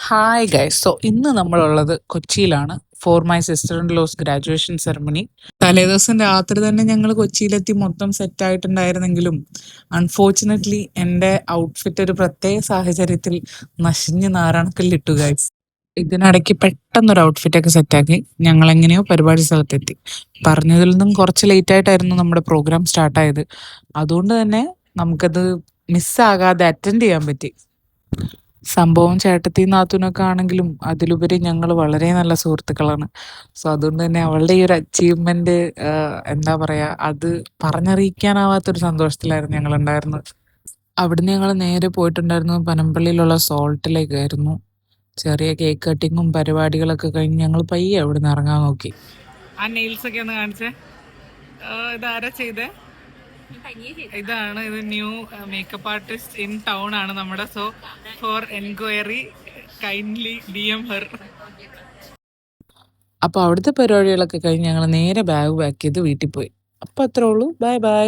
Hi guys. ഇന്ന് നമ്മളുള്ളത് കൊച്ചിയിലാണ് for my sister in law's graduation ceremony. തലേദിവസം രാത്രി തന്നെ ഞങ്ങൾ കൊച്ചിയിലെത്തി മൊത്തം സെറ്റ് ആയിട്ടുണ്ടായിരുന്നെങ്കിലും അൺഫോർച്ചുനേറ്റ്ലി എൻ്റെ ഔട്ട്ഫിറ്റ് ഒരു പ്രത്യേക സാഹചര്യത്തിൽ നശിഞ്ഞ് നാരാണക്കല്ലിട്ടു ഗൈസ്. ഇതിനിടയ്ക്ക് പെട്ടെന്നൊരു ഔട്ട്ഫിറ്റൊക്കെ സെറ്റാക്കി ഞങ്ങൾ എങ്ങനെയോ പരിപാടി സ്ഥലത്തെത്തി. പറഞ്ഞതിൽ നിന്നും കുറച്ച് ലേറ്റ് ആയിട്ടായിരുന്നു നമ്മുടെ പ്രോഗ്രാം സ്റ്റാർട്ടായത്. അതുകൊണ്ട് തന്നെ നമുക്കത് മിസ്സാകാതെ അറ്റൻഡ് ചെയ്യാൻ പറ്റി. സംഭവം ചേട്ടത്തി നാത്തൂനൊക്കെ ആണെങ്കിലും അതിലുപരി ഞങ്ങൾ വളരെ നല്ല സുഹൃത്തുക്കളാണ്. അതുകൊണ്ട് തന്നെ അവളുടെ ഈ ഒരു അച്ചീവ്മെന്റ് എന്താ പറയാ, അത് പറഞ്ഞറിയിക്കാനാവാത്തൊരു സന്തോഷത്തിലായിരുന്നു ഞങ്ങൾ ഉണ്ടായിരുന്നത്. അവിടുന്ന് ഞങ്ങൾ നേരെ പോയിട്ടുണ്ടായിരുന്നത് പനമ്പള്ളിയിലുള്ള സോൾട്ടിലേക്കായിരുന്നു. ചെറിയ കേക്ക് കട്ടിങ്ങും പരിപാടികളൊക്കെ കഴിഞ്ഞ് ഞങ്ങൾ പയ്യെ അവിടുന്ന് ഇറങ്ങാൻ നോക്കി. ആ നെയിൽസ് ഒക്കെ ഒന്ന് കാണിച്ചേ. ഇതാരാ ചെയ്തേ? ഇതാണ്, ഇത് new makeup artist in town ആണ് നമ്മുടെ. So for enquiry kindly DM her. അപ്പോൾ അവിടുത്തെ പരിപാടികളൊക്കെ കഴിഞ്ഞ് ഞങ്ങൾ നേരെ ബാഗ് പാക്ക് ചെയ്ത് വീട്ടിൽ പോയി. അപ്പോൾ അത്രേ ഉള്ളൂ. Bye bye.